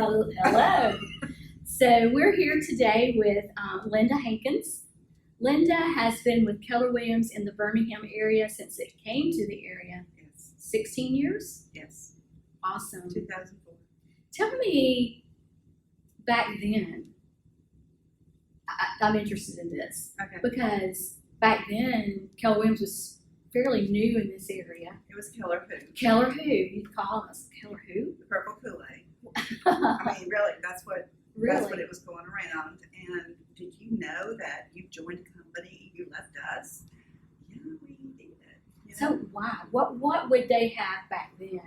Hello. So we're here today with Linda Hankins. Linda has been with Keller Williams in the Birmingham area since it came to the area. Yes. 16 years? Yes. Awesome. 2004. Tell me, back then, I'm interested in this. Okay. Because back then, Keller Williams was fairly new in this area. It was Keller Who. Keller who? You'd call us Keller who? The Purple Kool-Aid. I mean, really, that's what it was going around. And did you know that you joined a company, you left us? Yeah, we did. You know? So why? What would they have back then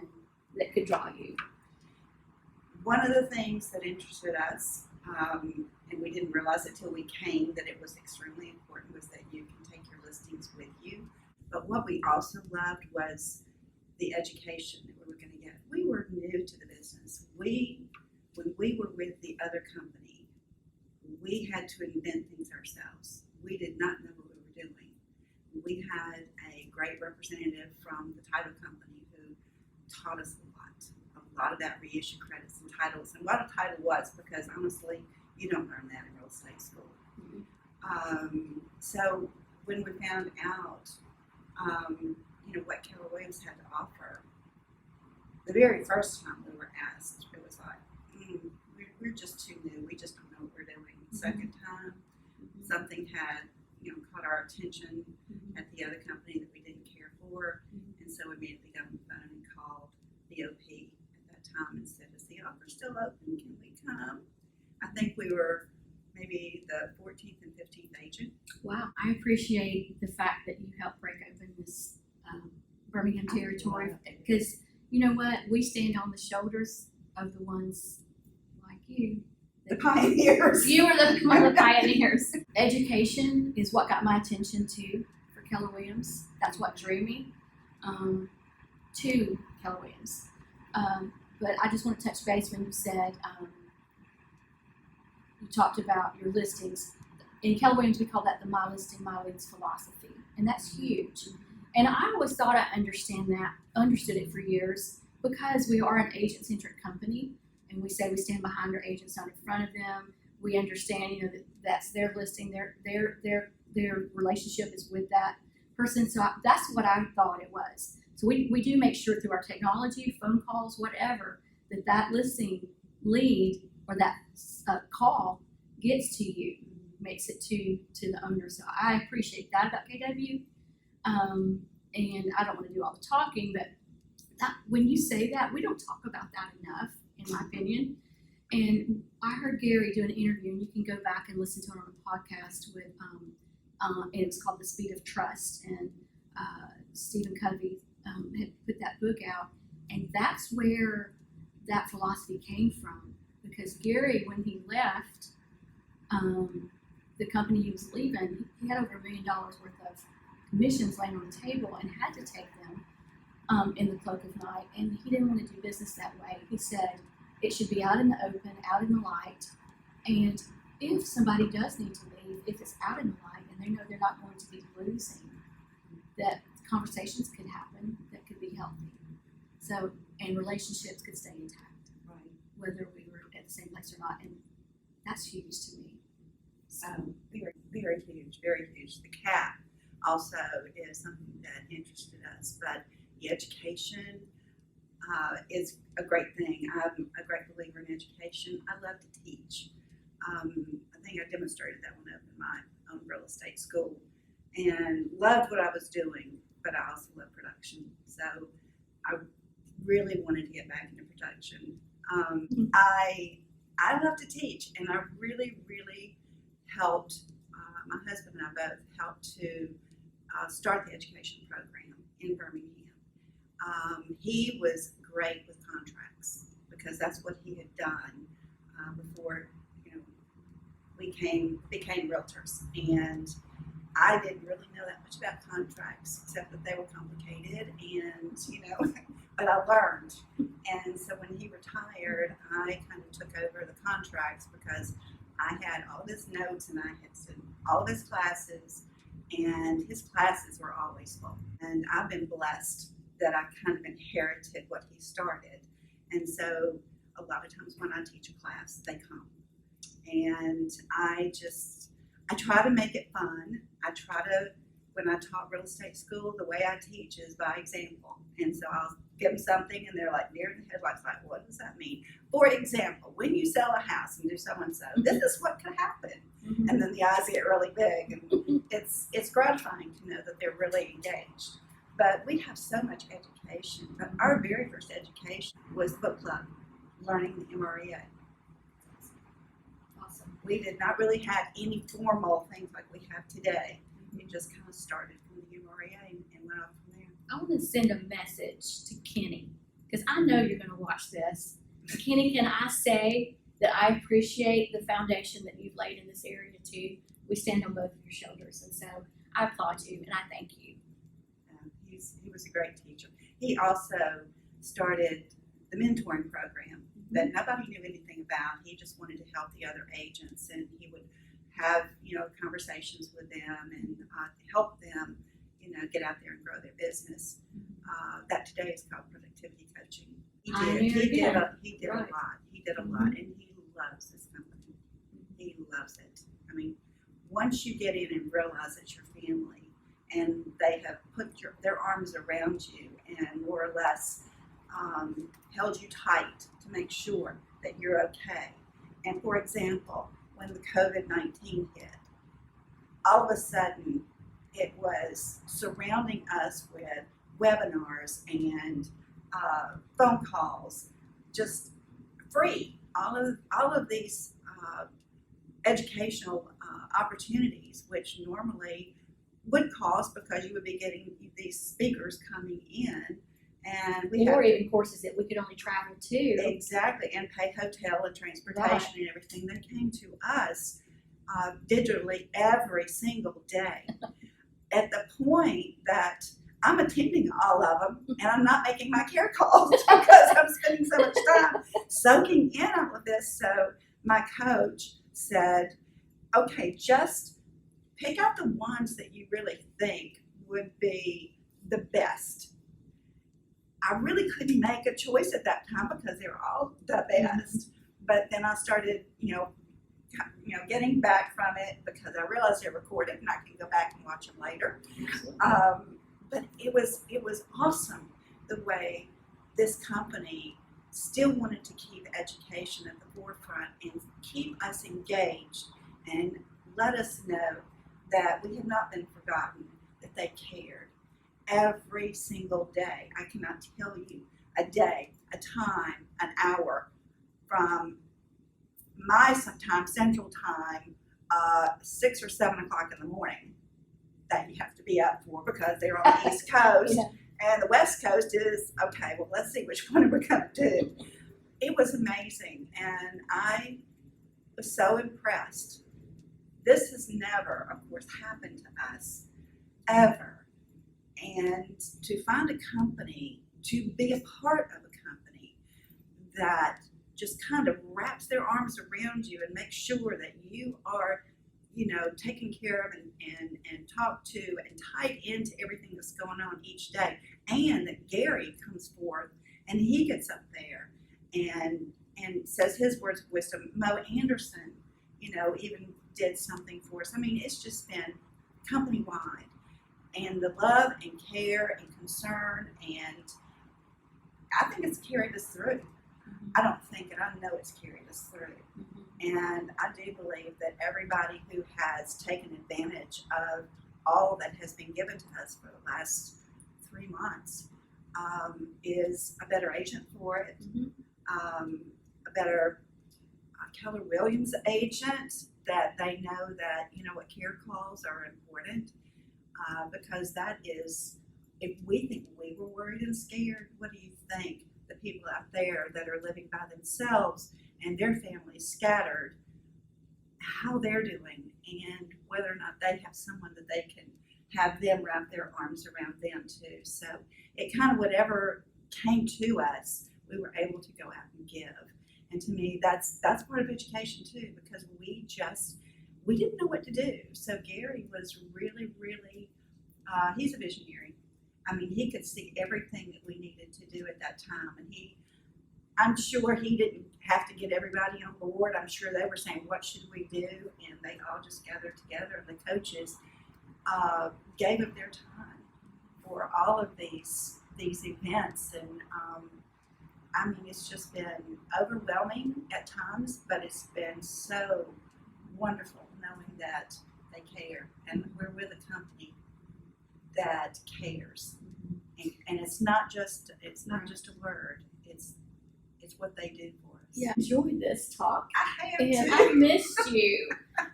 that could draw you? One of the things that interested us, and we didn't realize it till we came, that it was extremely important, was that you can take your listings with you. But what we also loved was the education that we were going to get. We were new to the business. When we were with the other company, we had to invent things ourselves. We did not know what we were doing. We had a great representative from the title company who taught us a lot of that reissue credits and titles, and what a title was, because honestly, you don't learn that in real estate school. Mm-hmm. So when we found out, what Keller Williams had to offer, the very first time we were asked, it was like, we're just too new. We just don't know what we're doing. Mm-hmm. Second time, something had, caught our attention at the other company that we didn't care for, and so we immediately got on the phone and called the OP at that time and said, "Is the offer still open? Can we come?" I think we were maybe the 14th and 15th agent. Wow, I appreciate the fact that you helped break open this Birmingham territory, because you know what? We stand on the shoulders of the ones like you. The pioneers. You were one of the pioneers. Education is what got my attention too for Keller Williams. That's what drew me to Keller Williams. But I just want to touch base when you said, you talked about your listings. In Keller Williams, we call that the My Listing, My Leads philosophy. And that's huge. And I always thought I understood it for years, because we are an agent-centric company, and we say we stand behind our agents, not in front of them. We understand, that that's their listing, their relationship is with that person. So that's what I thought it was. So we do make sure through our technology, phone calls, whatever, that listing lead or that call gets to you, makes it to the owner. So I appreciate that about KW. And I don't want to do all the talking, but when you say that, we don't talk about that enough, in my opinion. And I heard Gary do an interview, and you can go back and listen to it on a podcast with, and it's called The Speed of Trust. And Stephen Covey had put that book out, and that's where that philosophy came from. Because Gary, when he left the company he was leaving, he had over $1 million worth of commissions laying on the table and had to take them in the cloak of night. And he didn't want to do business that way. He said it should be out in the open, out in the light. And if somebody does need to leave, if it's out in the light and they know they're not going to be losing, that conversations could happen that could be healthy. So, and relationships could stay intact, right, whether we were at the same place or not. And that's huge to me. So very, very huge, very huge. The CAP also is something that interested us, but the education is a great thing. I'm a great believer in education. I love to teach. I think I demonstrated that one up in my own real estate school, and loved what I was doing, but I also love production. So I really wanted to get back into production. I love to teach, and I really, really helped, my husband and I both helped to start the education program in Birmingham. He was great with contracts, because that's what he had done before we became realtors. And I didn't really know that much about contracts, except that they were complicated, and but I learned. And so when he retired, I kind of took over the contracts, because I had all of his notes and I had seen all of his classes, and his classes were always full. And I've been blessed that I kind of inherited what he started. And so a lot of times when I teach a class, they come. And I try to make it fun. When I taught real estate school, the way I teach is by example. And so I'll give them something and they're like deer in the headlights, like, what does that mean? For example, when you sell a house and do so-and-so, this is what could happen. Mm-hmm. And then the eyes get really big. And it's gratifying to know that they're really engaged. But we have so much education. But our very first education was book club, learning the MREA. Awesome. We did not really have any formal things like we have today. It just kind of started from the MREA and went on from there. I want to send a message to Kenny because I know you're going to watch this. Kenny, can I say that I appreciate the foundation that you've laid in this area too? We stand on both of your shoulders, and so I applaud you and I thank you. He was a great teacher. He also started the mentoring program that nobody knew anything about. He just wanted to help the other agents, and he would have conversations with them and help them get out there and grow their business. That today is called productivity coaching. He did a lot. He did a lot, and he loves this company. He loves it. I mean, once you get in and realize it's your family, and they have put their arms around you and more or less held you tight to make sure that you're okay. And for example, when the COVID-19 hit, all of a sudden it was surrounding us with webinars and phone calls, just free. All of these educational opportunities, which normally would cost because you would be getting these speakers coming in, and even courses that we could only travel to. Exactly, and pay hotel and transportation and everything. That came to us digitally every single day. At the point that I'm attending all of them, and I'm not making my care calls because I'm spending so much time soaking in all of this. So my coach said, okay, just pick out the ones that you really think would be the best. I really couldn't make a choice at that time because they were all the best. But then I started, getting back from it because I realized they're recorded and I can go back and watch them later. But it was awesome the way this company still wanted to keep education at the forefront and keep us engaged and let us know that we have not been forgotten, that they cared. Every single day, I cannot tell you a day, a time, an hour from my sometimes Central Time, 6 or 7 o'clock in the morning that you have to be up for because they're on the East Coast. And the West Coast is, okay, well, let's see which one we're going to do. It was amazing, and I was so impressed. This has never, of course, happened to us, ever. And to find a company, to be a part of a company that just kind of wraps their arms around you and makes sure that you are, taken care of and talked to and tied into everything that's going on each day. And that Gary comes forth and he gets up there and says his words of wisdom. Mo Anderson, even did something for us. I mean, it's just been company-wide. And the love and care and concern, and I think it's carried us through. I don't think it, I know it's carried us through. And I do believe that everybody who has taken advantage of all that has been given to us for the last 3 months is a better agent for it, a better Keller Williams agent, that they know that, what care calls are important. Because that is, if we think we were worried and scared, what do you think the people out there that are living by themselves and their families scattered, how they're doing, and whether or not they have someone that they can have them wrap their arms around them too. So it kind of, whatever came to us, we were able to go out and give. And to me, that's part of education too, because we didn't know what to do. So Gary was really, really, he's a visionary. I mean, he could see everything that we needed to do at that time. And I'm sure he didn't have to get everybody on board. I'm sure they were saying, what should we do? And they all just gathered together, and the coaches gave up their time for all of these events. And I mean, it's just been overwhelming at times, but it's been so wonderful knowing that they care, and we're with a company that cares. And it's not just a word. It's what they do for us. Yeah, enjoyed this talk. I have And too. I missed you.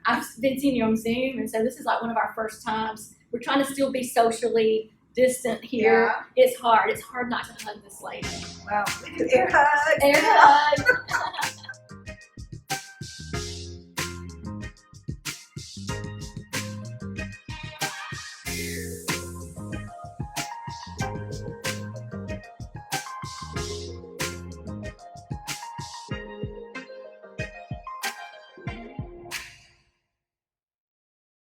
I've been seeing you on Zoom, and so this is like one of our first times. We're trying to still be socially distant here. Yeah. It's hard. It's hard not to hug this lady. Well, air hug. Air hug.